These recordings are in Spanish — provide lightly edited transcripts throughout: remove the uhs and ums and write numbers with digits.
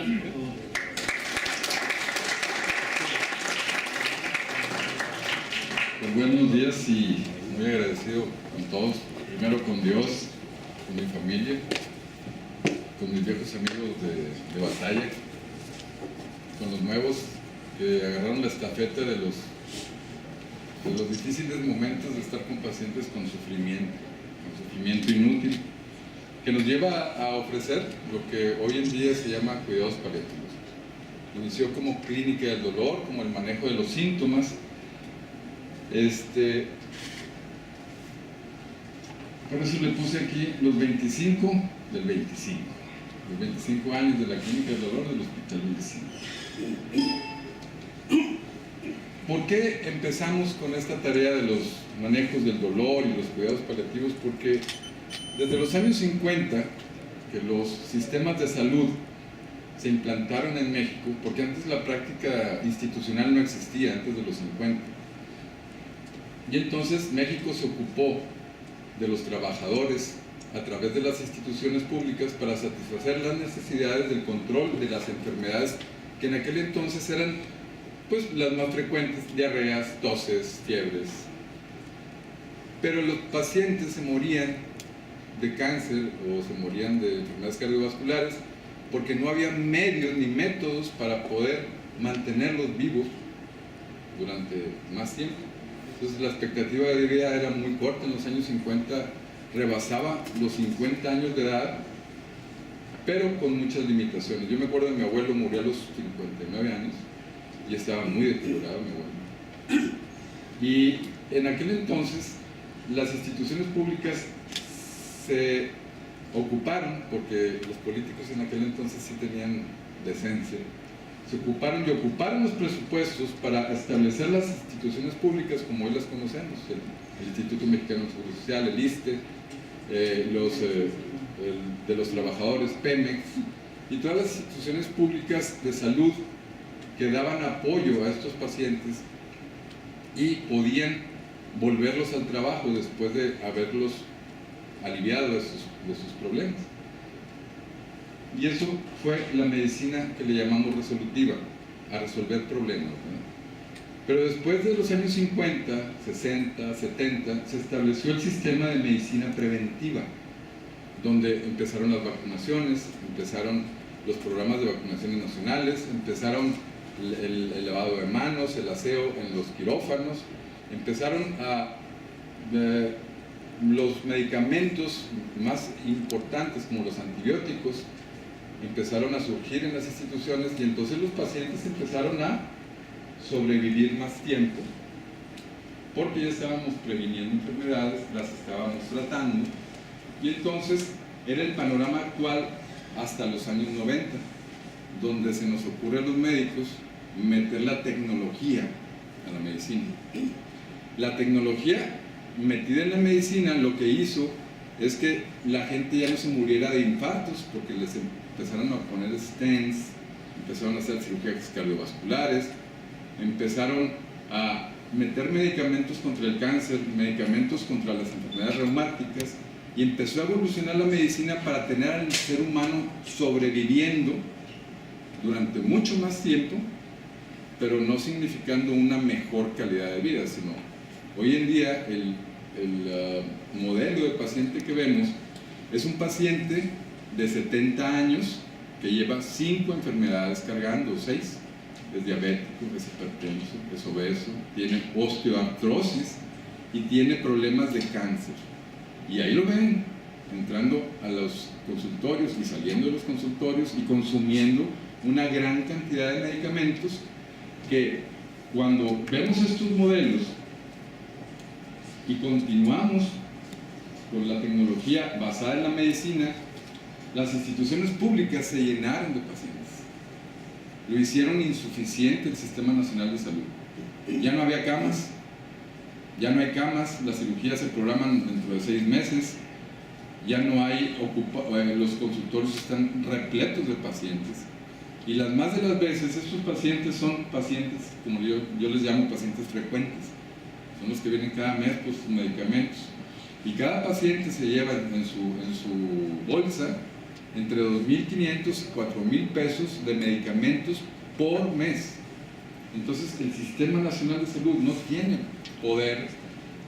Pues buenos días y muy agradecido con todos, primero con Dios, con mi familia, con mis viejos amigos de batalla, con los nuevos que agarraron la estafeta de los difíciles momentos de estar con pacientes con sufrimiento inútil, que nos lleva a ofrecer lo que hoy en día se llama cuidados paliativos. Inició como clínica del dolor, como el manejo de los síntomas. Por eso le puse aquí los 25 del 25, los 25 años de la clínica del dolor del Hospital 25. ¿Por qué empezamos con esta tarea de los manejos del dolor y los cuidados paliativos? Porque desde los años 50 que los sistemas de salud se implantaron en México, porque antes la práctica institucional no existía, antes de los 50. Y entonces México se ocupó de los trabajadores a través de las instituciones públicas para satisfacer las necesidades del control de las enfermedades que en aquel entonces eran pues las más frecuentes: diarreas, toses, fiebres. Pero los pacientes se morían de cáncer o se morían de enfermedades cardiovasculares porque no había medios ni métodos para poder mantenerlos vivos durante más tiempo. Entonces la expectativa de vida era muy corta. En los años 50 rebasaba los 50 años de edad, pero con muchas limitaciones. Yo me acuerdo de mi abuelo, murió a los 59 años y estaba muy deteriorado mi abuelo. Y en aquel entonces las instituciones públicas se ocuparon, porque los políticos en aquel entonces sí tenían decencia, se ocuparon los presupuestos para establecer las instituciones públicas como hoy las conocemos: el Instituto Mexicano de Seguro Social, el ISSSTE, de los trabajadores, Pemex, y todas las instituciones públicas de salud que daban apoyo a estos pacientes y podían volverlos al trabajo después de haberlos aliviado de sus problemas. Y eso fue la medicina que le llamamos resolutiva, a resolver problemas, ¿no? Pero después de los años 50, 60, 70, se estableció el sistema de medicina preventiva, donde empezaron las vacunaciones, empezaron los programas de vacunaciones nacionales, empezaron el lavado de manos, el aseo en los quirófanos, empezaron los medicamentos más importantes como los antibióticos empezaron a surgir en las instituciones, y entonces los pacientes empezaron a sobrevivir más tiempo porque ya estábamos previniendo enfermedades, las estábamos tratando, y entonces era el panorama actual hasta los años 90, donde se nos ocurre a los médicos meter la tecnología a la medicina. La tecnología metida en la medicina lo que hizo es que la gente ya no se muriera de infartos, porque les empezaron a poner stents, empezaron a hacer cirugías cardiovasculares, empezaron a meter medicamentos contra el cáncer, medicamentos contra las enfermedades reumáticas, y empezó a evolucionar la medicina para tener al ser humano sobreviviendo durante mucho más tiempo, pero no significando una mejor calidad de vida, sino hoy en día el modelo de paciente que vemos es un paciente de 70 años que lleva 5 enfermedades cargando, 6. Es diabético, es hipertenso, es obeso, tiene osteoartrosis y tiene problemas de cáncer. Y ahí lo ven, entrando a los consultorios y saliendo de los consultorios y consumiendo una gran cantidad de medicamentos que, cuando vemos estos modelos y continuamos con la tecnología basada en la medicina, las instituciones públicas se llenaron de pacientes. Lo hicieron insuficiente el Sistema Nacional de Salud. Ya no había camas, ya no hay camas, las cirugías se programan dentro de 6 meses, ya no hay, los consultorios están repletos de pacientes. Y las más de las veces estos pacientes son pacientes, como yo les llamo pacientes frecuentes, son los que vienen cada mes por sus medicamentos. Y cada paciente se lleva en su bolsa entre 2.500 y 4.000 pesos de medicamentos por mes. Entonces el Sistema Nacional de Salud no tiene poder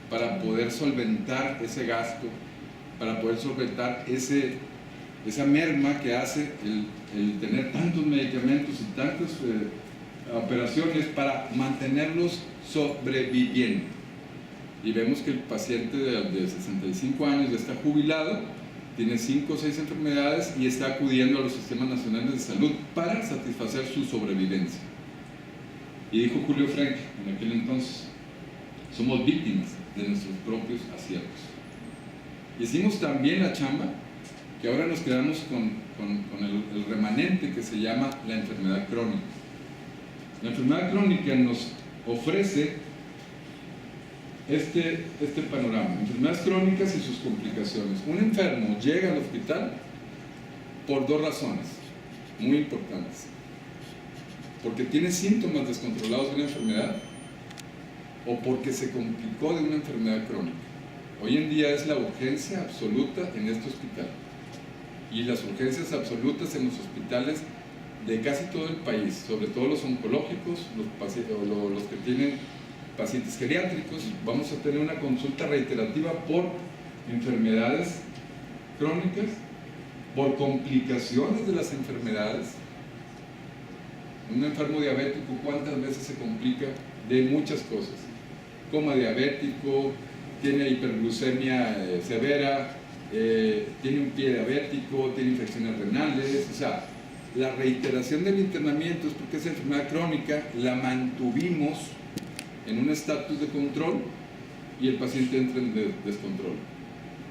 para poder solventar ese gasto, para poder solventar esa merma que hace el tener tantos medicamentos y tantas operaciones para mantenerlos sobreviviendo. Y vemos que el paciente de 65 años ya está jubilado, tiene 5 o 6 enfermedades y está acudiendo a los sistemas nacionales de salud para satisfacer su sobrevivencia. Y dijo Julio Frenk en aquel entonces: somos víctimas de nuestros propios aciertos. Hicimos también la chamba que ahora nos quedamos con el remanente que se llama la enfermedad crónica. La enfermedad crónica nos ofrece este panorama: enfermedades crónicas y sus complicaciones. Un enfermo llega al hospital por 2 razones muy importantes: porque tiene síntomas descontrolados de una enfermedad o porque se complicó de una enfermedad crónica. Hoy en día es la urgencia absoluta en este hospital, y las urgencias absolutas en los hospitales de casi todo el país, sobre todo los oncológicos, los que tienen pacientes geriátricos. Vamos a tener una consulta reiterativa por enfermedades crónicas, por complicaciones de las enfermedades. Un enfermo diabético, ¿cuántas veces se complica de muchas cosas? Coma diabético, tiene hiperglucemia severa, tiene un pie diabético, tiene infecciones renales. O sea, la reiteración del internamiento es porque esa enfermedad crónica la mantuvimos en un estatus de control y el paciente entra en descontrol.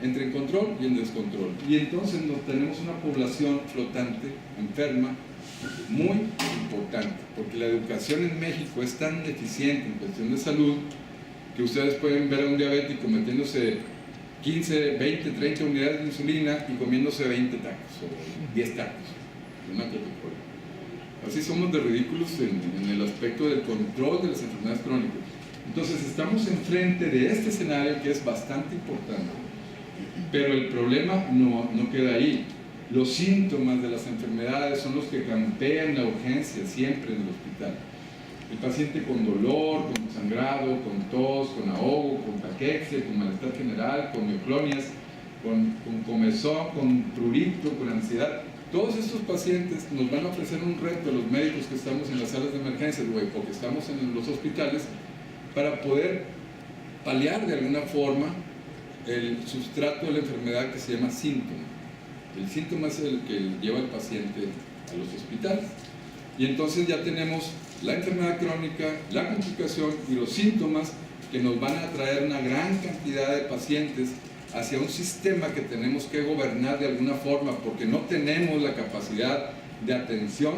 Entra en control y en descontrol. Y entonces tenemos una población flotante, enferma, muy importante, porque la educación en México es tan deficiente en cuestión de salud que ustedes pueden ver a un diabético metiéndose 15, 20, 30 unidades de insulina y comiéndose 20 tacos o 10 tacos de una Coca-Cola. Así somos de ridículos en el aspecto del control de las enfermedades crónicas. Entonces estamos enfrente de este escenario que es bastante importante, pero el problema no queda ahí. Los síntomas de las enfermedades son los que campean la urgencia siempre en el hospital. El paciente con dolor, con sangrado, con tos, con ahogo, con caquexia, con malestar general, con mioclonias, con comezón, con prurito, con ansiedad. Todos estos pacientes nos van a ofrecer un reto a los médicos que estamos en las salas de emergencias o que estamos en los hospitales para poder paliar de alguna forma el sustrato de la enfermedad que se llama síntoma. El síntoma es el que lleva al paciente a los hospitales. Y entonces ya tenemos la enfermedad crónica, la complicación y los síntomas que nos van a traer una gran cantidad de pacientes hacia un sistema que tenemos que gobernar de alguna forma, porque no tenemos la capacidad de atención,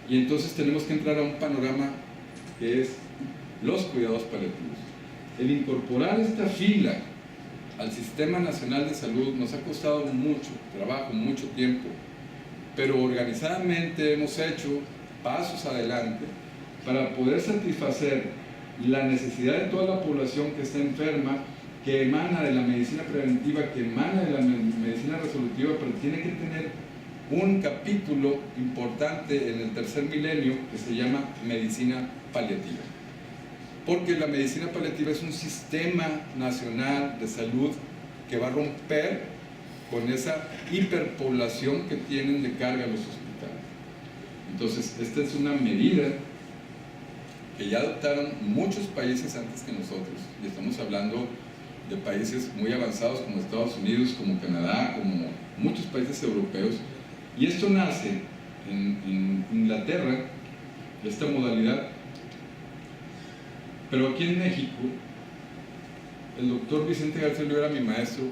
y entonces tenemos que entrar a un panorama que es los cuidados paliativos. El incorporar esta fila al Sistema Nacional de Salud nos ha costado mucho trabajo, mucho tiempo, pero organizadamente hemos hecho pasos adelante para poder satisfacer la necesidad de toda la población que está enferma, que emana de la medicina preventiva, que emana de la medicina resolutiva, pero tiene que tener un capítulo importante en el tercer milenio que se llama medicina paliativa. Porque la medicina paliativa es un sistema nacional de salud que va a romper con esa hiperpoblación que tienen de carga los hospitales. Entonces, esta es una medida que ya adoptaron muchos países antes que nosotros, y estamos hablando de países muy avanzados como Estados Unidos, como Canadá, como muchos países europeos, y esto nace en Inglaterra, esta modalidad, pero aquí en México, el doctor Vicente García Olivera, mi maestro,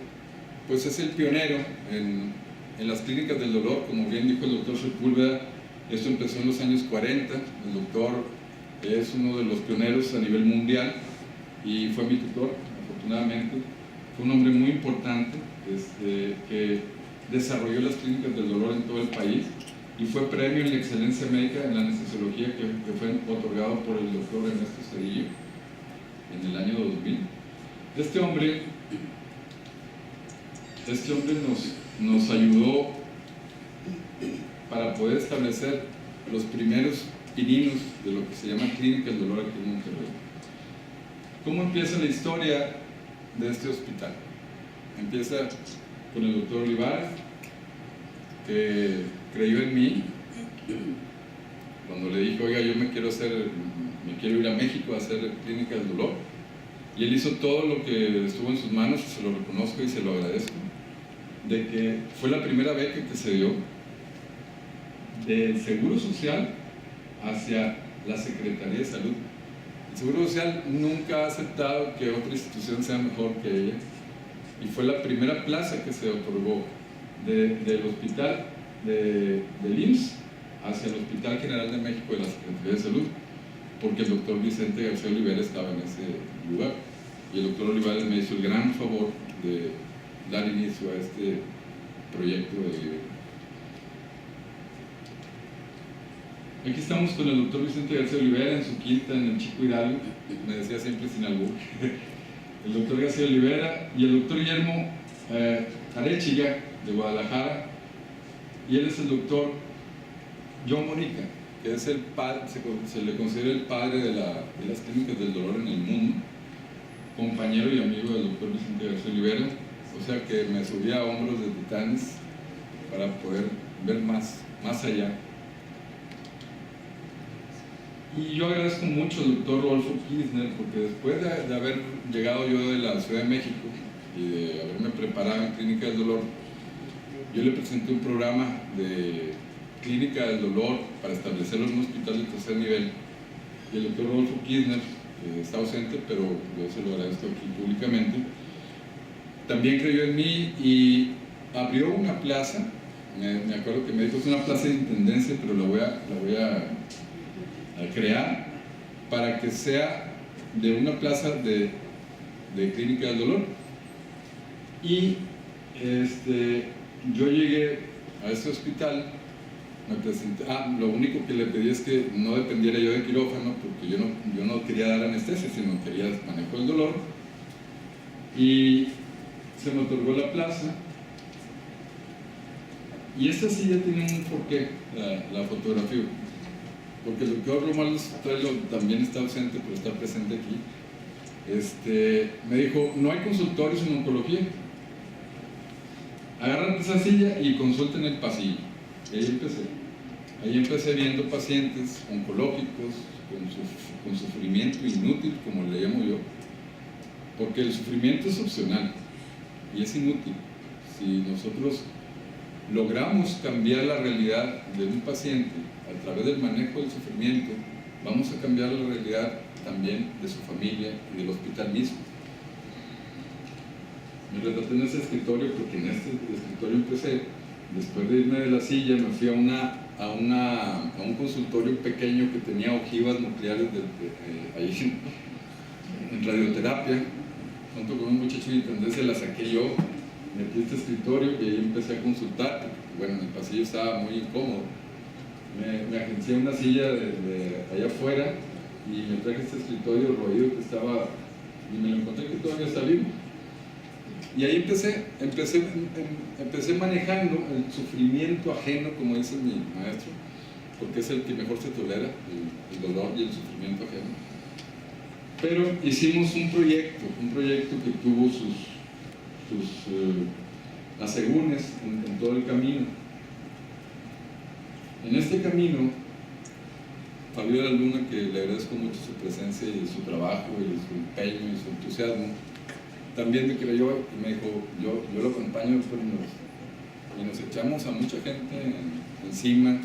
pues es el pionero en las clínicas del dolor, como bien dijo el doctor Sepúlveda. Esto empezó en los años 40, el doctor es uno de los pioneros a nivel mundial y fue mi tutor, afortunadamente. Fue un hombre muy importante que desarrolló las clínicas del dolor en todo el país y fue premio en la excelencia médica en la anestesiología que fue otorgado por el doctor Ernesto Cedillo en el año 2000. Este hombre nos ayudó para poder establecer los primeros pininos de lo que se llama Clínica del Dolor aquí en Monterrey. ¿Cómo empieza la historia de este hospital? Empieza con el doctor Olivares, que creyó en mí cuando le dije, oiga, yo me quiero ir a México a hacer Clínica del Dolor, y él hizo todo lo que estuvo en sus manos, y se lo reconozco y se lo agradezco, de que fue la primera beca que se dio del Seguro Social hacia la Secretaría de Salud. El Seguro Social nunca ha aceptado que otra institución sea mejor que ella, y fue la primera plaza que se otorgó del hospital del IMSS hacia el Hospital General de México de la Secretaría de Salud, porque el doctor Vicente García Olivera estaba en ese lugar, y el doctor Olivares me hizo el gran favor de dar inicio a este proyecto de Olivera. Aquí estamos con el doctor Vicente García Olivera en su quinta en el Chico Hidalgo, me decía siempre sin albur, el doctor García Olivera y el doctor Guillermo Arechiga de Guadalajara, y él es el doctor John Monica, que es el padre, se le considera el padre de las clínicas del dolor en el mundo, compañero y amigo del doctor Vicente García Olivera, o sea que me subía a hombros de titanes para poder ver más allá. Y yo agradezco mucho al doctor Rodolfo Kirchner, porque después de haber llegado yo de la Ciudad de México y de haberme preparado en Clínica del Dolor, yo le presenté un programa de Clínica del Dolor para establecerlo en un hospital de tercer nivel, y el doctor Rodolfo Kirchner, está ausente, pero yo se lo agradezco aquí públicamente, también creyó en mí y abrió una plaza. Me acuerdo que me dijo, es una plaza de intendencia, pero la voy a crear para que sea de una plaza de Clínica del Dolor. Y yo llegué a este hospital, me presenté, lo único que le pedí es que no dependiera yo de quirófano, porque yo no quería dar anestesia, sino quería manejo del dolor, y se me otorgó la plaza. Y esta silla tiene un porqué, la fotografía, porque el doctor Romualdo Sotelo también está ausente, pero está presente aquí. Me dijo, no hay consultorios en oncología, agarran esa silla y consulten el pasillo. Y ahí empecé viendo pacientes oncológicos con sufrimiento inútil, como le llamo yo, porque el sufrimiento es opcional y es inútil. Si nosotros logramos cambiar la realidad de un paciente a través del manejo del sufrimiento, vamos a cambiar la realidad también de su familia y del hospital mismo. Me retraté en ese escritorio porque en este escritorio empecé. Después de irme de la silla me fui a un consultorio pequeño que tenía ojivas nucleares ahí en radioterapia, junto con un muchacho de intendencia. La saqué yo, metí este escritorio y ahí empecé a consultar, porque bueno, en el pasillo estaba muy incómodo. Me agencié una silla de allá afuera y me traje este escritorio roído que estaba, y me lo encontré que todavía está vivo. Y ahí empecé manejando el sufrimiento ajeno, como dice mi maestro, porque es el que mejor se tolera, el dolor y el sufrimiento ajeno. Pero hicimos un proyecto que tuvo sus asegúnes en todo el camino. En este camino, Fabiola Luna, que le agradezco mucho su presencia y su trabajo y su empeño y su entusiasmo, también me creyó y me dijo, yo lo acompaño, y nos echamos a mucha gente encima,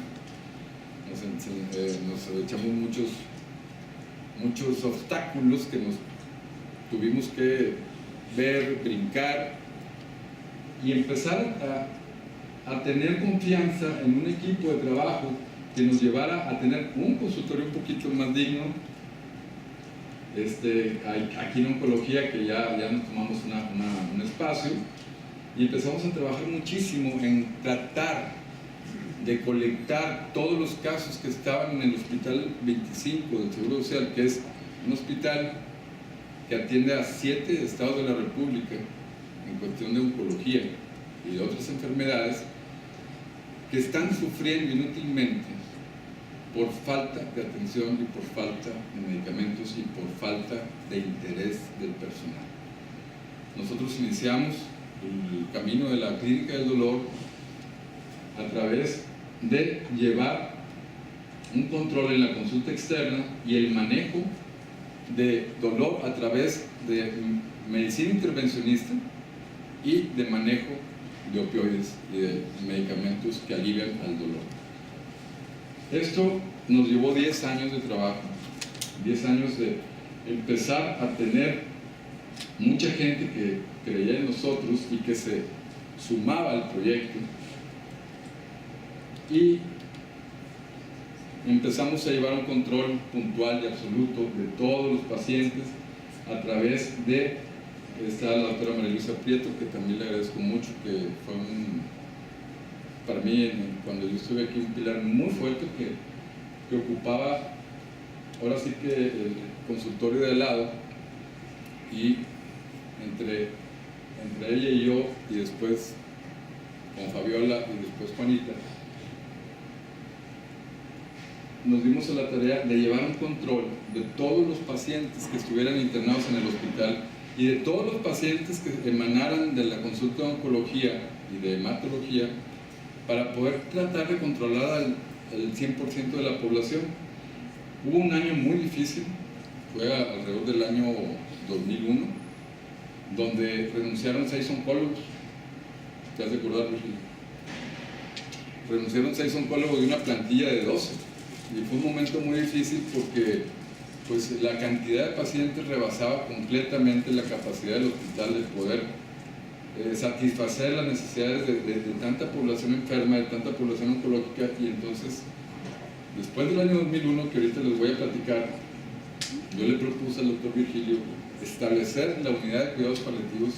nos echamos muchos obstáculos que nos tuvimos que ver, brincar y empezar a tener confianza en un equipo de trabajo que nos llevara a tener un consultorio un poquito más digno. Aquí en oncología, que ya nos tomamos un espacio y empezamos a trabajar muchísimo en tratar de colectar todos los casos que estaban en el Hospital 25 del Seguro Social, que es un hospital que atiende a 7 estados de la República en cuestión de oncología, y de otras enfermedades que están sufriendo inútilmente por falta de atención y por falta de medicamentos y por falta de interés del personal. Nosotros iniciamos el camino de la clínica del dolor a través de llevar un control en la consulta externa y el manejo de dolor a través de medicina intervencionista y de manejo de opioides y de medicamentos que alivian al dolor. Esto nos llevó 10 años de trabajo, 10 años de empezar a tener mucha gente que creía en nosotros y que se sumaba al proyecto, y empezamos a llevar un control puntual y absoluto de todos los pacientes a través de, está la doctora María Luisa Prieto, que también le agradezco mucho, que fue para mí, cuando yo estuve aquí, un pilar muy fuerte que ocupaba, ahora sí que el consultorio de al lado, y entre ella y yo, y después con Fabiola y después Juanita, nos dimos a la tarea de llevar un control de todos los pacientes que estuvieran internados en el hospital y de todos los pacientes que emanaran de la consulta de oncología y de hematología, para poder tratar de controlar el 100% de la población. Hubo un año muy difícil, fue alrededor del año 2001, donde renunciaron 6 oncólogos. ¿Te has de acordar, Virgilio? Renunciaron 6 oncólogos de una plantilla de 12. Y fue un momento muy difícil porque pues, la cantidad de pacientes rebasaba completamente la capacidad del hospital de poder satisfacer las necesidades de tanta población enferma, de tanta población oncológica. Y entonces, después del año 2001, que ahorita les voy a platicar, yo le propuse al doctor Virgilio establecer la unidad de cuidados paliativos,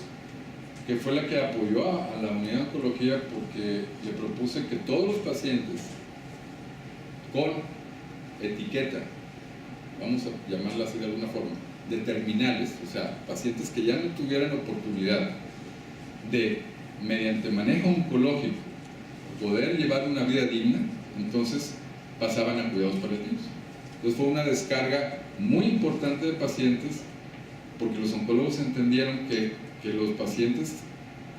que fue la que apoyó a la unidad de oncología, porque le propuse que todos los pacientes con etiqueta, vamos a llamarla así de alguna forma, de terminales, o sea, pacientes que ya no tuvieran oportunidad de, mediante manejo oncológico, poder llevar una vida digna, entonces pasaban a cuidados paliativos. Entonces fue una descarga muy importante de pacientes, porque los oncólogos entendieron que los pacientes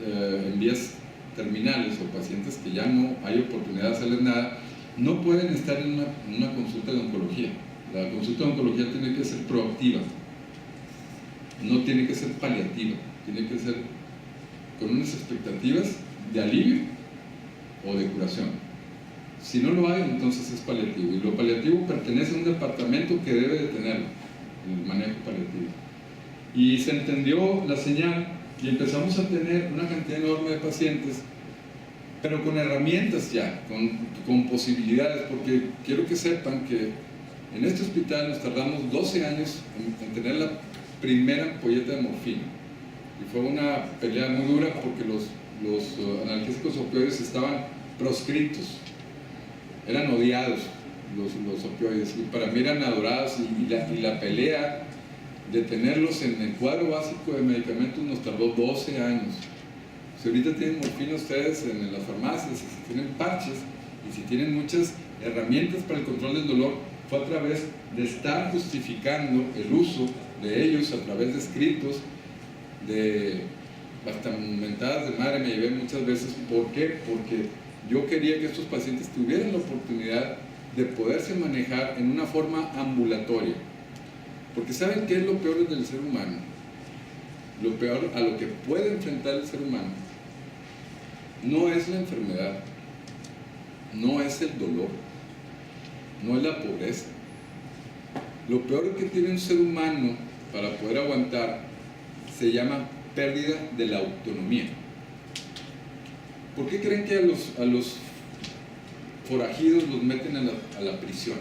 en vías terminales o pacientes que ya no hay oportunidad de hacerles nada, no pueden estar en una consulta de oncología. La consulta de oncología tiene que ser proactiva, no tiene que ser paliativa, tiene que ser con unas expectativas de alivio o de curación. Si no lo hay, entonces es paliativo, y lo paliativo pertenece a un departamento que debe de tenerlo, el manejo paliativo. Y se entendió la señal y empezamos a tener una cantidad enorme de pacientes, pero con herramientas ya, con posibilidades, porque quiero que sepan que en este hospital nos tardamos 12 años en tener la primera ampolleta de morfina, y fue una pelea muy dura porque los analgésicos opioides estaban proscritos, eran odiados los opioides, y para mí eran adorados, y la pelea de tenerlos en el cuadro básico de medicamentos nos tardó 12 años. Si ahorita tienen morfina ustedes en las farmacias, y si tienen parches, y si tienen muchas herramientas para el control del dolor, fue a través de estar justificando el uso de ellos a través de escritos, de hasta mentadas de madre me llevé muchas veces. ¿Por qué? Porque yo quería que estos pacientes tuvieran la oportunidad de poderse manejar en una forma ambulatoria. Porque ¿saben qué es lo peor del ser humano? Lo peor a lo que puede enfrentar el ser humano no es la enfermedad, no es el dolor, no es la pobreza. Lo peor que tiene un ser humano para poder aguantar se llama pérdida de la autonomía. ¿Por qué creen que a los forajidos los meten a la prisión?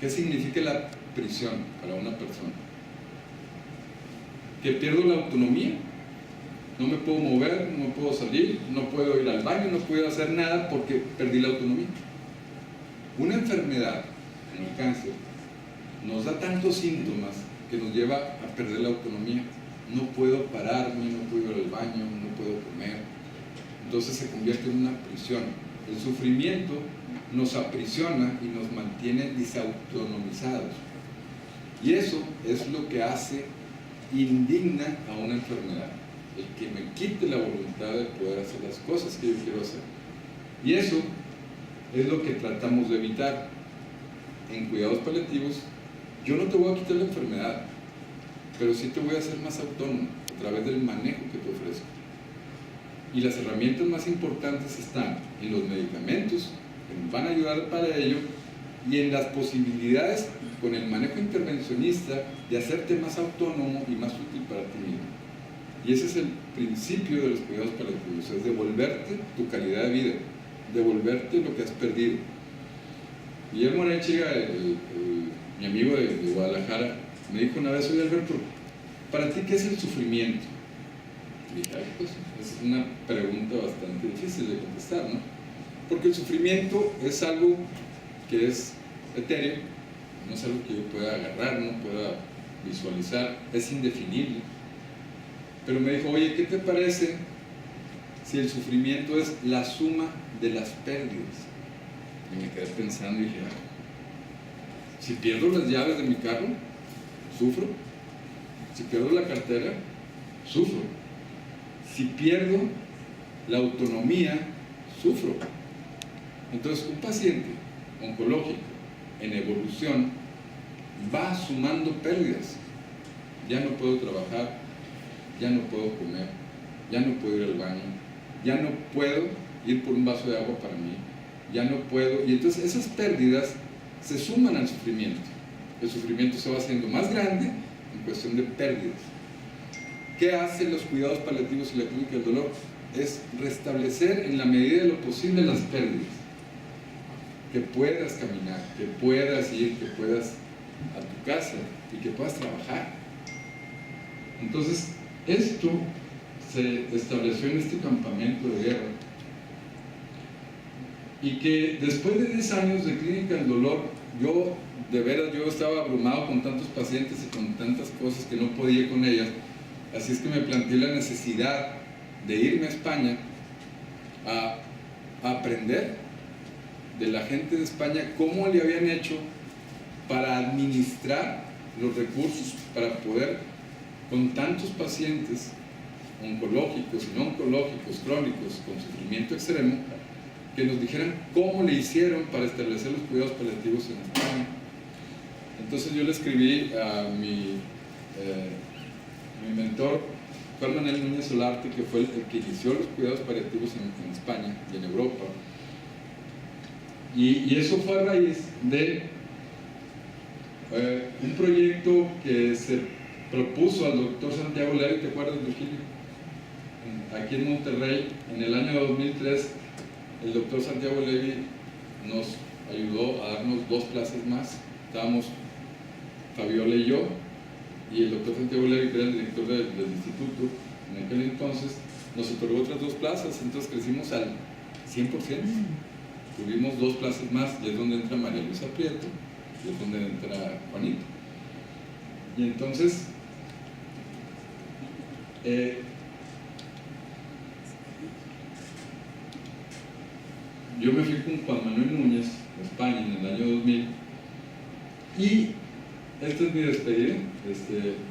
¿Qué significa la prisión para una persona? Que pierdo la autonomía, no me puedo mover, no puedo salir, no puedo ir al baño, no puedo hacer nada porque perdí la autonomía. Una enfermedad, como el cáncer, nos da tantos síntomas que nos lleva a perder la autonomía. No puedo pararme, no puedo ir al baño, no puedo comer. entonces se convierte en una prisión. El sufrimiento nos aprisiona y nos mantiene desautonomizados. Y eso es lo que hace indigna a una enfermedad, el que me quite la voluntad de poder hacer las cosas que yo quiero hacer. Y eso es lo que tratamos de evitar. En cuidados paliativos, yo no te voy a quitar la enfermedad, pero sí te voy a hacer más autónomo a través del manejo que te ofrezco. Y las herramientas más importantes están en los medicamentos, que nos van a ayudar para ello, y en las posibilidades con el manejo intervencionista de hacerte más autónomo y más útil para ti mismo. Y ese es el principio de los cuidados paliativos, es devolverte tu calidad de vida, devolverte lo que has perdido. Guillermo Arechiga, mi amigo de Guadalajara, me dijo una vez: oye Alberto, ¿para ti qué es el sufrimiento? Y dije: ay, pues es una pregunta bastante difícil de contestar, ¿no? Porque el sufrimiento es algo que es etéreo, no es algo que yo pueda agarrar, no pueda visualizar, es indefinible. Pero me dijo: oye, ¿qué te parece si el sufrimiento es la suma de las pérdidas? Y me quedé pensando y dije: si pierdo las llaves de mi carro, sufro. Si pierdo la cartera, sufro. Si pierdo la autonomía, sufro. Entonces, un paciente oncológico en evolución va sumando pérdidas. Ya no puedo trabajar, ya no puedo comer, ya no puedo ir al baño, ya no puedo ir por un vaso de agua para mí, ya no puedo. Y entonces esas pérdidas se suman al sufrimiento. El sufrimiento se va haciendo más grande en cuestión de pérdidas. ¿Qué hacen los cuidados paliativos y la clínica del dolor? Es restablecer en la medida de lo posible las pérdidas. Que puedas caminar, que puedas ir, que puedas a tu casa y que puedas trabajar. Entonces, esto se estableció en este campamento de guerra, y que después de 10 años de clínica del dolor, yo estaba abrumado con tantos pacientes y con tantas cosas que no podía con ellas. Así es que me planteé la necesidad de irme a España a aprender de la gente de España cómo le habían hecho para administrar los recursos, para poder, con tantos pacientes oncológicos y no oncológicos, crónicos, con sufrimiento extremo, que nos dijeran cómo le hicieron para establecer los cuidados paliativos en España. Entonces yo le escribí a mi mentor, fue Manuel Núñez Solarte, que fue el que inició los cuidados paliativos en España y en Europa. Y eso fue a raíz de un proyecto que se propuso al doctor Santiago Levy, ¿te acuerdas, Virgilio? Aquí en Monterrey, en el año 2003, el doctor Santiago Levy nos ayudó a darnos 2 plazas más. Estábamos Fabiola y yo, y el doctor Santiago Levy, que era el director del instituto en aquel entonces, nos otorgó otras 2 plazas. Entonces crecimos al 100%. Tuvimos 2 plazas más, y es donde entra María Luisa Prieto, y es donde entra Juanito. Y entonces yo me fui con Juan Manuel Núñez a España en el año 2000, y esta es mi despedida.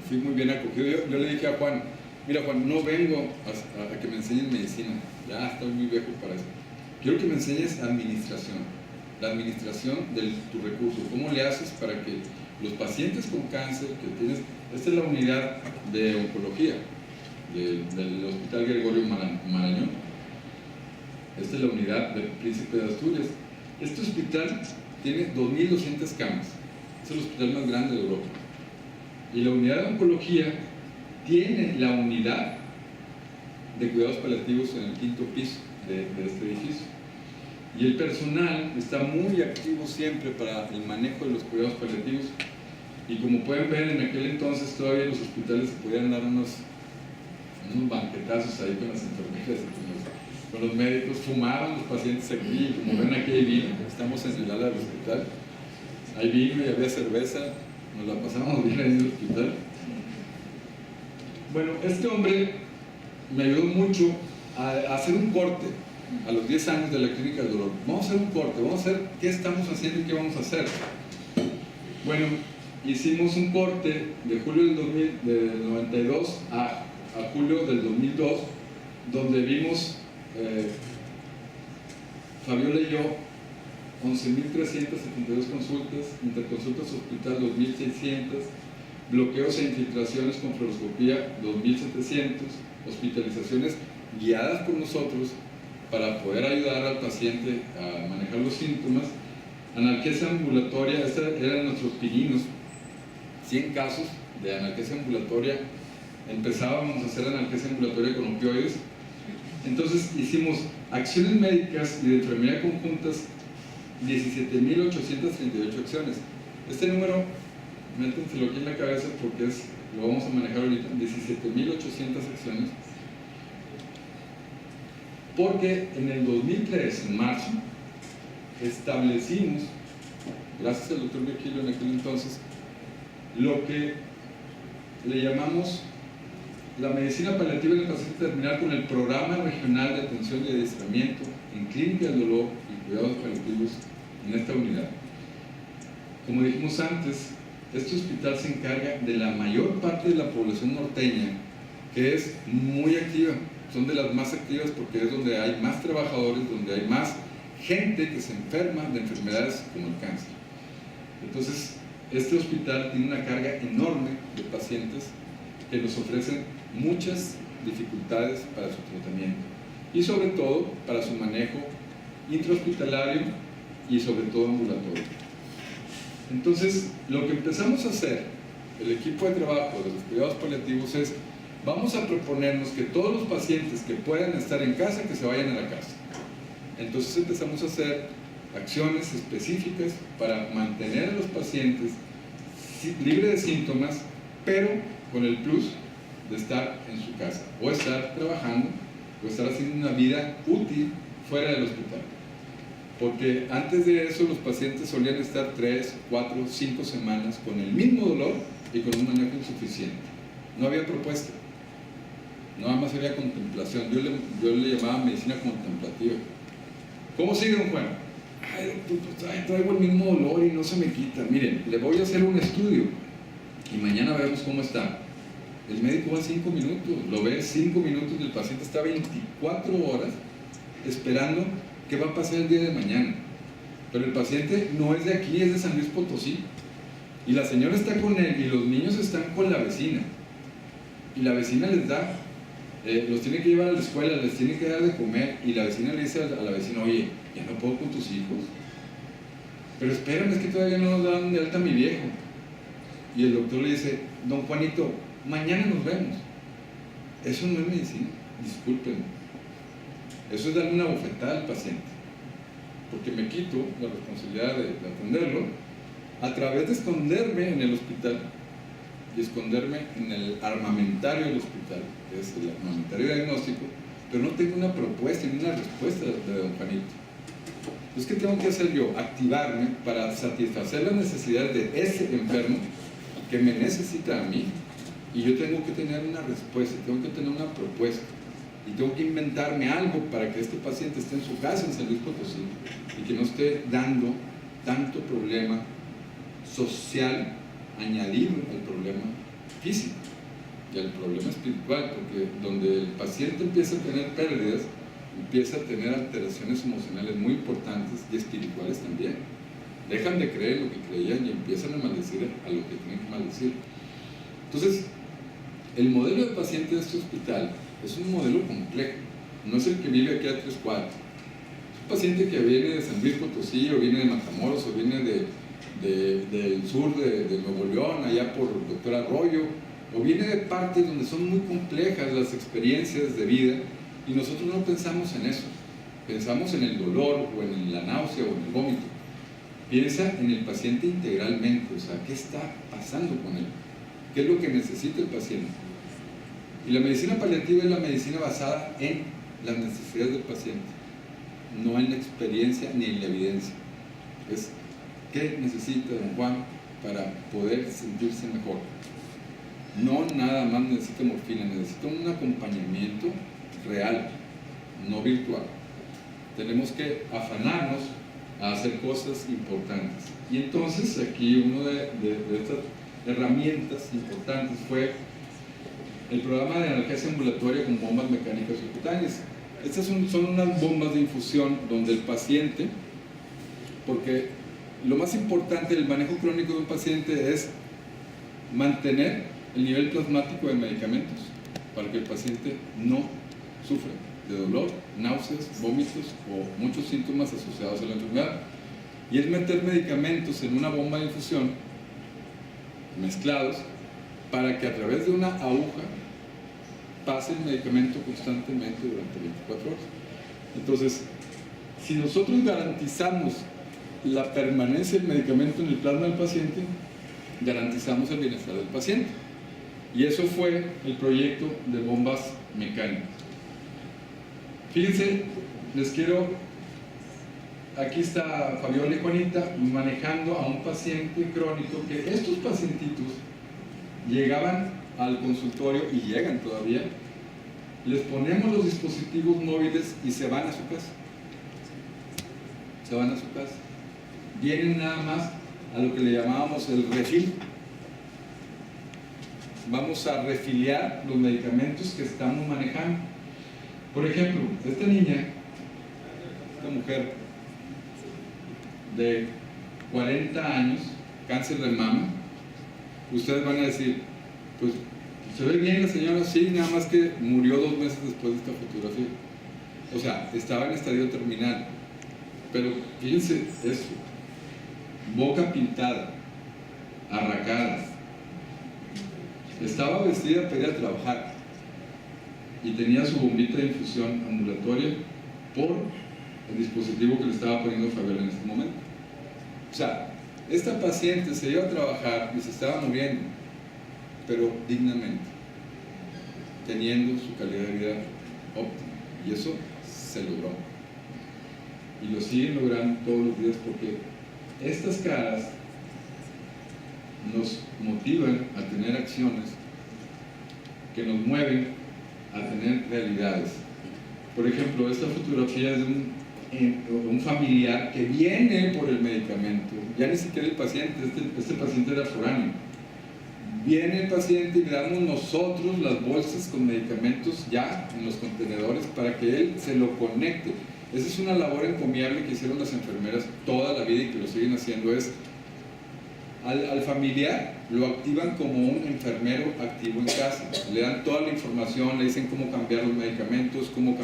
Fui muy bien acogido. Yo le dije a Juan: mira, Juan, no vengo a que me enseñes medicina, ya estoy muy viejo para eso. Quiero que me enseñes administración, la administración de tu recurso. ¿Cómo le haces para que los pacientes con cáncer que tienes? Esta es la unidad de oncología del Hospital Gregorio Marañón. Esta es la unidad del Príncipe de Asturias. Este hospital tiene 2.200 camas. Es el hospital más grande de Europa. Y la unidad de oncología tiene la unidad de cuidados paliativos en el 5º piso de este edificio. Y el personal está muy activo siempre para el manejo de los cuidados paliativos. Y como pueden ver, en aquel entonces todavía los hospitales se podían dar unos banquetazos ahí con las enfermeras y con los médicos. Fumaban los pacientes aquí, y como ven, aquí hay vino. Estamos en el ala del hospital, hay vino y había cerveza, nos la pasamos bien ahí en el hospital. Bueno, este hombre me ayudó mucho a hacer un corte a los 10 años de la Clínica del Dolor. Vamos a hacer un corte, vamos a hacer qué estamos haciendo y qué vamos a hacer. Bueno, hicimos un corte de julio del 92 a julio del 2002, donde vimos, Fabiola y yo, 11.372 consultas, interconsultas hospital 2.600, bloqueos e infiltraciones con fluoroscopía 2.700, hospitalizaciones guiadas por nosotros para poder ayudar al paciente a manejar los síntomas, analgesia ambulatoria. Estos eran nuestros pininos, 100 casos de analgesia ambulatoria. Empezábamos a hacer analgesia ambulatoria con opioides. Entonces hicimos acciones médicas y de enfermería conjuntas, 17.838 acciones. Este número, métenselo aquí en la cabeza porque lo vamos a manejar ahorita, 17.800 acciones. Porque en el 2003, en marzo, establecimos, gracias al doctor Virgilio en aquel entonces, lo que le llamamos la medicina paliativa en el paciente terminal, con el Programa Regional de Atención y Adiestramiento en Clínica del Dolor y Cuidados Paliativos en esta unidad. Como dijimos antes, este hospital se encarga de la mayor parte de la población norteña, que es muy activa. Son de las más activas porque es donde hay más trabajadores, donde hay más gente que se enferma de enfermedades como el cáncer. Entonces, este hospital tiene una carga enorme de pacientes que nos ofrecen muchas dificultades para su tratamiento y sobre todo para su manejo intrahospitalario y sobre todo ambulatorio. Entonces, lo que empezamos a hacer, el equipo de trabajo de los cuidados paliativos, es: vamos a proponernos que todos los pacientes que puedan estar en casa, que se vayan a la casa. Entonces empezamos a hacer acciones específicas para mantener a los pacientes libres de síntomas, pero con el plus de estar en su casa, o estar trabajando, o estar haciendo una vida útil fuera del hospital. Porque antes de eso los pacientes solían estar 3, 4, 5 semanas con el mismo dolor y con un manejo insuficiente. No había propuesta. Nada más había contemplación. Yo le llamaba medicina contemplativa. ¿Cómo sigue, don Juan? Ay, doctor, traigo el mismo dolor y no se me quita. Miren, le voy a hacer un estudio y mañana vemos cómo está. El médico va 5 minutos, lo ve 5 minutos y el paciente está 24 horas esperando qué va a pasar el día de mañana. Pero el paciente no es de aquí, es de San Luis Potosí. Y la señora está con él y los niños están con la vecina. Y la vecina les da, los tiene que llevar a la escuela, les tiene que dar de comer, y la vecina le dice a la vecina: oye, ya no puedo con tus hijos. Pero espérame, es que todavía no nos dan de alta a mi viejo. Y el doctor le dice: don Juanito, mañana nos vemos. Eso no es medicina, discúlpenme. Eso es darle una bofetada al paciente, porque me quito la responsabilidad de atenderlo a través de esconderme en el hospital y esconderme en el armamentario del hospital, que es el armamentario diagnóstico, pero no tengo una propuesta ni una respuesta de don Juanito. Entonces, ¿qué tengo que hacer yo? Activarme para satisfacer las necesidades de ese enfermo que me necesita a mí, y yo tengo que tener una respuesta, tengo que tener una propuesta, y tengo que inventarme algo para que este paciente esté en su casa en San Luis Potosí y que no esté dando tanto problema social añadido al problema físico y al problema espiritual, porque donde el paciente empieza a tener pérdidas, empieza a tener alteraciones emocionales muy importantes y espirituales también. Dejan de creer lo que creían y empiezan a maldecir a lo que tienen que maldecir. Entonces, el modelo de paciente de este hospital es un modelo complejo, no es el que vive aquí a 3 cuadras. Es un paciente que viene de San Luis Potosí, o viene de Matamoros, o viene del sur de Nuevo León, allá por el doctor Arroyo, o viene de partes donde son muy complejas las experiencias de vida, y nosotros no pensamos en eso. Pensamos en el dolor, o en la náusea, o en el vómito. Piensa en el paciente integralmente, o sea, ¿qué está pasando con él? ¿Qué es lo que necesita el paciente? Y la medicina paliativa es la medicina basada en las necesidades del paciente, no en la experiencia ni en la evidencia. Es qué necesita don Juan para poder sentirse mejor. No nada más necesita morfina, necesita un acompañamiento real, no virtual. Tenemos que afanarnos a hacer cosas importantes. Y entonces aquí una de estas herramientas importantes fue el programa de analgesia ambulatoria con bombas mecánicas subcutáneas. Estas son unas bombas de infusión donde el paciente, porque lo más importante del manejo crónico de un paciente es mantener el nivel plasmático de medicamentos para que el paciente no sufra de dolor, náuseas, vómitos o muchos síntomas asociados a la enfermedad. Y es meter medicamentos en una bomba de infusión mezclados para que a través de una aguja pase el medicamento constantemente durante 24 horas. Entonces, si nosotros garantizamos la permanencia del medicamento en el plasma del paciente, garantizamos el bienestar del paciente. Y eso fue el proyecto de bombas mecánicas. Fíjense, les quiero... Aquí está Fabiola y Juanita manejando a un paciente crónico, que estos pacientitos llegaban al consultorio y llegan todavía. Les ponemos los dispositivos móviles y se van a su casa. Se van a su casa. Vienen nada más a lo que le llamábamos el refil. Vamos a refiliar los medicamentos que estamos manejando. Por ejemplo, esta niña, esta mujer de 40 años, cáncer de mama, ustedes van a decir, pues se ve bien la señora, sí, nada más que murió 2 meses después de esta fotografía. O sea, estaba en estadio terminal. Pero fíjense eso, boca pintada, arracada, estaba vestida para ir a trabajar y tenía su bombita de infusión ambulatoria por el dispositivo que le estaba poniendo Fabiola en este momento. O sea, esta paciente se iba a trabajar y se estaba muriendo, pero dignamente, teniendo su calidad de vida óptima. Y eso se logró. Y lo siguen logrando todos los días, porque estas caras nos motivan a tener acciones que nos mueven a tener realidades. Por ejemplo, esta fotografía es de un familiar que viene por el medicamento, ya ni siquiera el paciente, este paciente era foráneo. Viene el paciente y le damos nosotros las bolsas con medicamentos ya en los contenedores para que él se lo conecte. Esa es una labor encomiable que hicieron las enfermeras toda la vida y que lo siguen haciendo. Es al familiar lo activan como un enfermero activo en casa, le dan toda la información, le dicen cómo cambiar los medicamentos, cómo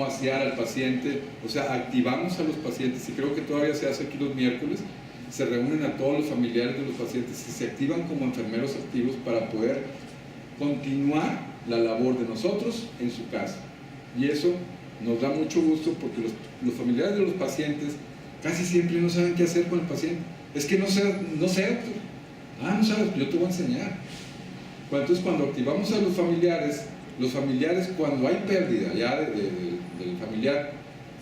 asear al paciente. O sea, activamos a los pacientes, y creo que todavía se hace aquí los miércoles, se reúnen a todos los familiares de los pacientes y se activan como enfermeros activos para poder continuar la labor de nosotros en su casa. Y eso nos da mucho gusto, porque los familiares de los pacientes casi siempre no saben qué hacer con el paciente. Es que no sé, doctor. Ah, no sabes, yo te voy a enseñar. Entonces, cuando activamos a los familiares cuando hay pérdida ya del familiar,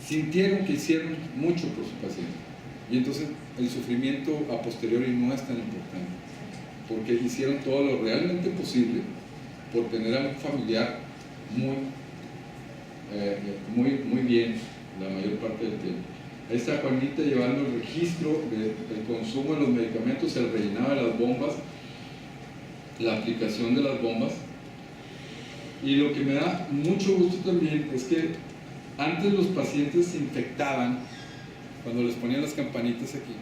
sintieron que hicieron mucho por su paciente. Y entonces el sufrimiento a posteriori no es tan importante, porque hicieron todo lo realmente posible por tener a un familiar muy bien la mayor parte del tiempo. Ahí está Juanita llevando el registro del consumo de los medicamentos, el rellenado de las bombas, la aplicación de las bombas. Y lo que me da mucho gusto también es que antes los pacientes se infectaban cuando les ponían las campanitas aquí.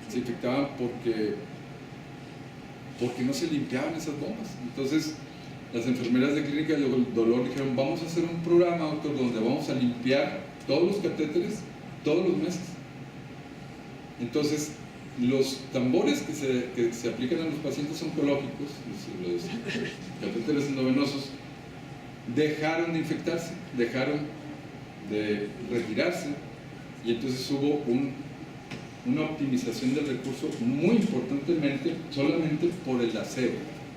Se infectaban porque no se limpiaban esas bombas. Entonces las enfermeras de clínica del dolor dijeron: vamos a hacer un programa, doctor, donde vamos a limpiar todos los catéteres todos los meses. Entonces los tambores que se aplican a los pacientes oncológicos, los catéteres endovenosos, dejaron de infectarse, dejaron de retirarse, y entonces hubo una optimización del recurso muy importantemente solamente por el aseo.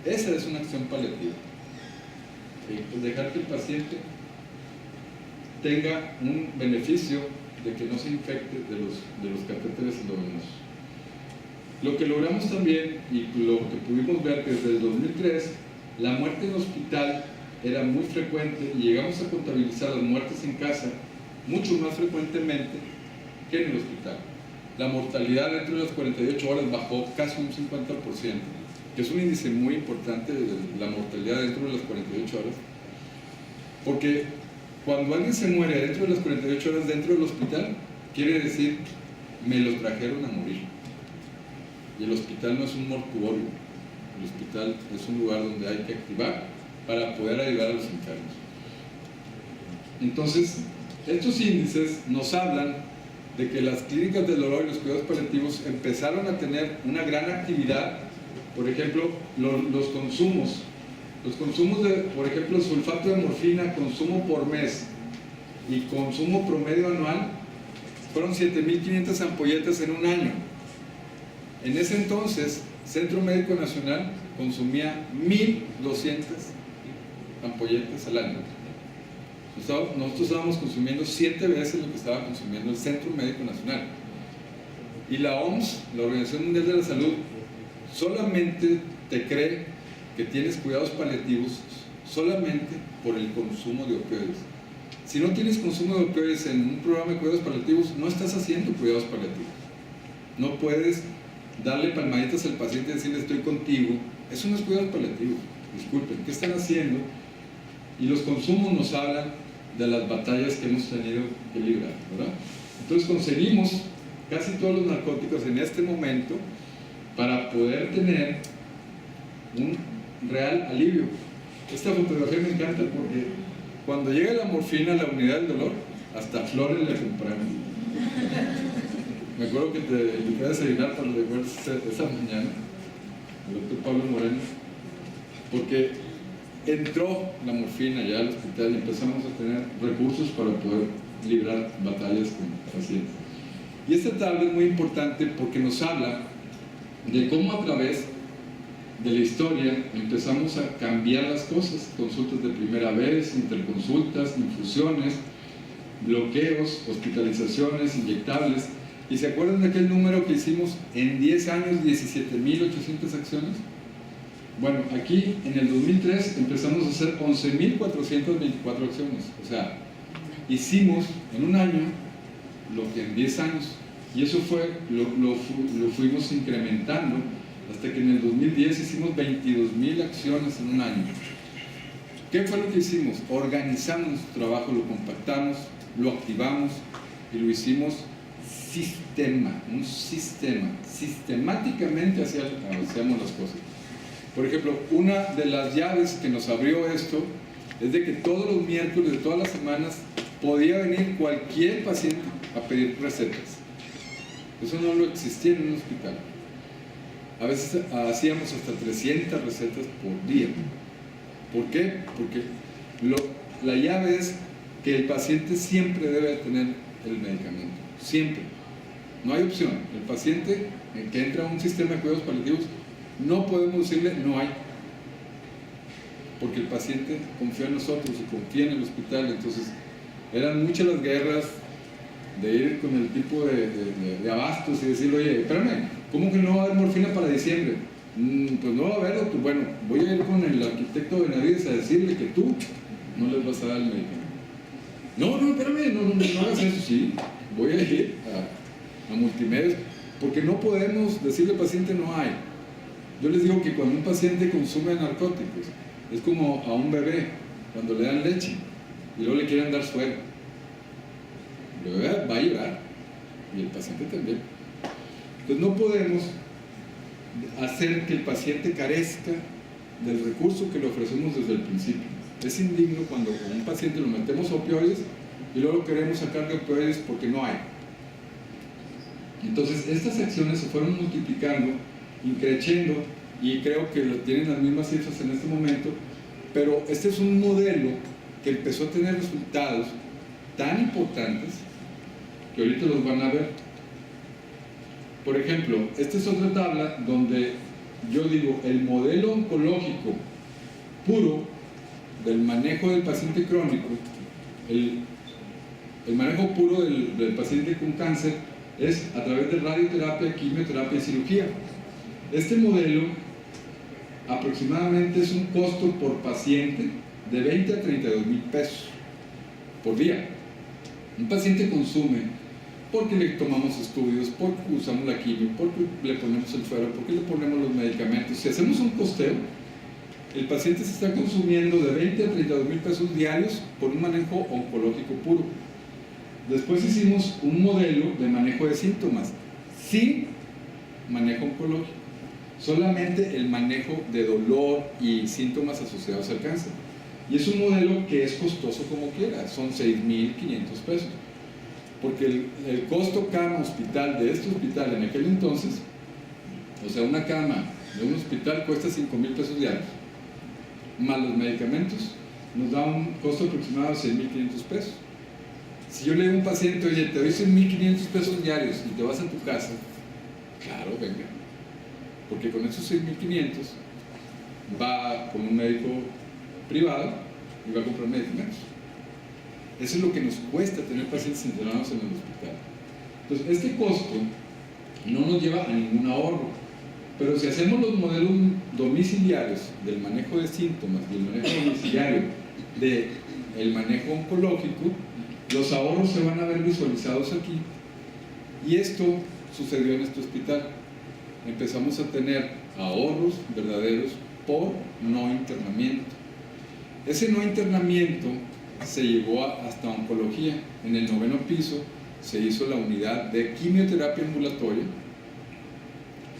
Esa es una acción paliativa. Pues dejar que el paciente tenga un beneficio de que no se infecte de los catéteres endovenosos. Lo que logramos también, y lo que pudimos ver desde el 2003, la muerte en hospital era muy frecuente y llegamos a contabilizar las muertes en casa mucho más frecuentemente que en el hospital. La mortalidad dentro de las 48 horas bajó casi un 50%, que es un índice muy importante de la mortalidad dentro de las 48 horas, porque cuando alguien se muere dentro de las 48 horas dentro del hospital, quiere decir, me lo trajeron a morir. Y el hospital no es un mortuorio, el hospital es un lugar donde hay que activar para poder ayudar a los enfermos. Entonces, estos índices nos hablan de que las clínicas del dolor y los cuidados paliativos empezaron a tener una gran actividad. Por ejemplo, los consumos de, por ejemplo, sulfato de morfina, consumo por mes y consumo promedio anual fueron 7.500 ampolletas en un año. En ese entonces, Centro Médico Nacional consumía 1.200 ampolletas al año. Nosotros estábamos consumiendo 7 veces lo que estaba consumiendo el Centro Médico Nacional. Y la OMS, la Organización Mundial de la Salud, solamente te cree que tienes cuidados paliativos solamente por el consumo de opioides. Si no tienes consumo de opioides en un programa de cuidados paliativos, no estás haciendo cuidados paliativos. No puedes darle palmaditas al paciente y decirle estoy contigo. Eso no es cuidados paliativos. Disculpen, ¿qué están haciendo? Y los consumos nos hablan de las batallas que hemos tenido que librar, ¿verdad? Entonces conseguimos casi todos los narcóticos en este momento para poder tener un real alivio. Esta fotografía me encanta porque cuando llega la morfina a la unidad del dolor, hasta flores le compramos. Me acuerdo que te invité a desayunar para los recuerdos esa mañana, el doctor Pablo Moreno, porque entró la morfina ya al hospital y empezamos a tener recursos para poder librar batallas con pacientes. Y esta tabla es muy importante porque nos habla de cómo a través de la historia empezamos a cambiar las cosas, consultas de primera vez, interconsultas, infusiones, bloqueos, hospitalizaciones, inyectables. ¿Y se acuerdan de aquel número que hicimos en 10 años, 17.800 acciones? Bueno, aquí en el 2003 empezamos a hacer 11.424 acciones. O sea, hicimos en un año lo que en 10 años. Y eso fue, lo fuimos incrementando hasta que en el 2010 hicimos 22.000 acciones en un año. ¿Qué fue lo que hicimos? Organizamos nuestro trabajo, lo compactamos, lo activamos y lo hicimos un sistema. Sistemáticamente hacíamos las cosas. Por ejemplo, una de las llaves que nos abrió esto es de que todos los miércoles de todas las semanas podía venir cualquier paciente a pedir recetas. Eso no lo existía en un hospital. A veces hacíamos hasta 300 recetas por día. ¿Por qué? Porque la llave es que el paciente siempre debe tener el medicamento. Siempre. No hay opción. El paciente que entra a un sistema de cuidados paliativos, no podemos decirle no hay. Porque el paciente confía en nosotros y confía en el hospital. Entonces, eran muchas las guerras de ir con el tipo de abastos y decirle, oye, espérame, ¿cómo que no va a haber morfina para diciembre? Pues no va a haber, doctor. Bueno, voy a ir con el arquitecto Benavides a decirle que tú no les vas a dar el medicamento. No, espérame, no hagas eso. Sí, voy a ir a multimedios, porque no podemos decirle al paciente no hay. Yo les digo que cuando un paciente consume narcóticos, es como a un bebé, cuando le dan leche y luego le quieren dar suero. El bebé va a llorar y el paciente también. Entonces no podemos hacer que el paciente carezca del recurso que le ofrecemos desde el principio. Es indigno cuando a un paciente lo metemos opioides y luego queremos sacar de opioides porque no hay. Entonces estas acciones se fueron multiplicando, increciendo, y creo que tienen las mismas cifras en este momento, pero este es un modelo que empezó a tener resultados tan importantes que ahorita los van a ver. Por ejemplo, esta es otra tabla donde yo digo el modelo oncológico puro del manejo del paciente crónico, el manejo puro del paciente con cáncer es a través de radioterapia, quimioterapia y cirugía. Este modelo aproximadamente es un costo por paciente de 20 a 32 mil pesos por día. Un paciente consume porque le tomamos estudios, porque usamos la quimio, porque le ponemos el suero, porque le ponemos los medicamentos. Si hacemos un costeo, el paciente se está consumiendo de 20 a 32 mil pesos diarios por un manejo oncológico puro. Después hicimos un modelo de manejo de síntomas sin manejo oncológico, solamente el manejo de dolor y síntomas asociados al cáncer. Y es un modelo que es costoso como quiera, son 6,500 pesos. Porque el costo cama hospital de este hospital en aquel entonces, o sea, una cama de un hospital cuesta 5,000 pesos diarios, más los medicamentos, nos da un costo aproximado de 6,500 pesos. Si yo le digo a un paciente, oye, te doy 6,500 pesos diarios y te vas a tu casa, claro, venga, porque con esos 6,500 va con un médico privado y va a comprar medicamentos. Eso es lo que nos cuesta tener pacientes internados en el hospital. Entonces, este costo no nos lleva a ningún ahorro, pero si hacemos los modelos domiciliarios del manejo de síntomas y el manejo domiciliario del manejo oncológico, los ahorros se van a ver visualizados aquí. Y esto sucedió en este hospital. Empezamos a tener ahorros verdaderos por no internamiento. Ese no internamiento se llevó hasta oncología. En el 9º piso se hizo la unidad de quimioterapia ambulatoria,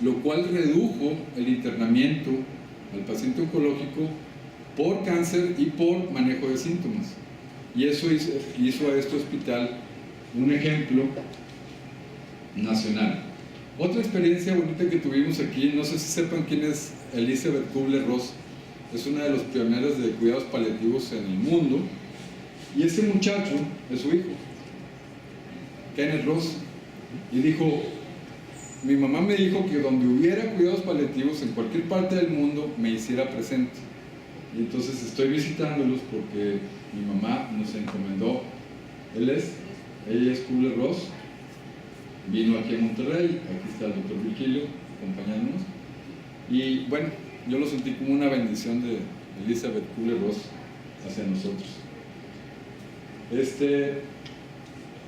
lo cual redujo el internamiento al paciente oncológico por cáncer y por manejo de síntomas. Y eso hizo a este hospital un ejemplo nacional. Otra experiencia bonita que tuvimos aquí, no sé si sepan quién es Elizabeth Kubler-Ross, es una de los pioneros de cuidados paliativos en el mundo, y ese muchacho es su hijo, Kenneth Ross, y dijo, mi mamá me dijo que donde hubiera cuidados paliativos en cualquier parte del mundo me hiciera presente, y entonces estoy visitándolos porque mi mamá nos encomendó. Ella es Kubler-Ross, vino aquí a Monterrey, aquí está el doctor Virgilio acompañándonos, y bueno, yo lo sentí como una bendición de Elizabeth Kubler-Ross hacia nosotros.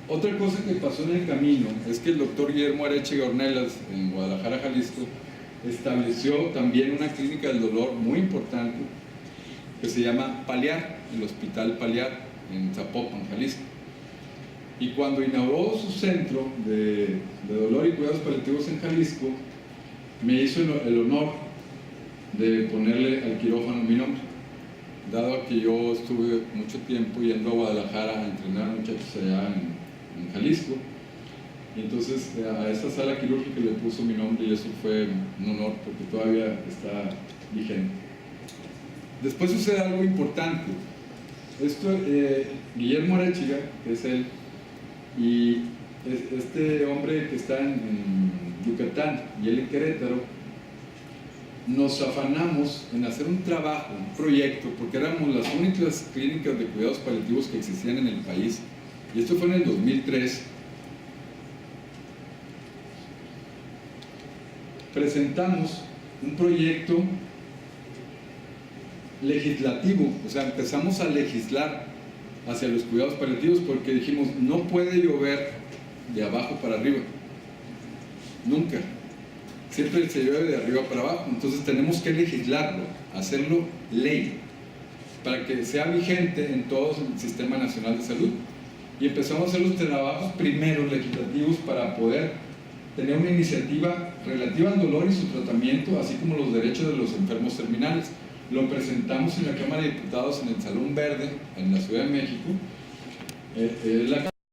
Otra cosa que pasó en el camino es que el doctor Guillermo Arechiga Ornelas en Guadalajara, Jalisco, estableció también una clínica del dolor muy importante que se llama Paliar, el Hospital Paliar en Zapopan, Jalisco. Y cuando inauguró su centro de dolor y cuidados paliativos en Jalisco, me hizo el honor de ponerle al quirófano mi nombre, dado que yo estuve mucho tiempo yendo a Guadalajara a entrenar a muchachos allá en Jalisco, y entonces a esta sala quirúrgica le puso mi nombre y eso fue un honor porque todavía está vigente. Después sucede algo importante. Guillermo Arechiga, que es él, y este hombre que está en Yucatán y él en Querétaro, nos afanamos en hacer un trabajo, un proyecto, porque éramos las únicas clínicas de cuidados paliativos que existían en el país, y esto fue en el 2003. Presentamos un proyecto legislativo, o sea, empezamos a legislar hacia los cuidados paliativos porque dijimos, no puede llover de abajo para arriba, nunca, siempre se llueve de arriba para abajo, entonces tenemos que legislarlo, hacerlo ley, para que sea vigente en todo el Sistema Nacional de Salud. Y empezamos a hacer los trabajos primeros legislativos para poder tener una iniciativa relativa al dolor y su tratamiento, así como los derechos de los enfermos terminales. Lo presentamos en la Cámara de Diputados en el Salón Verde, en la Ciudad de México.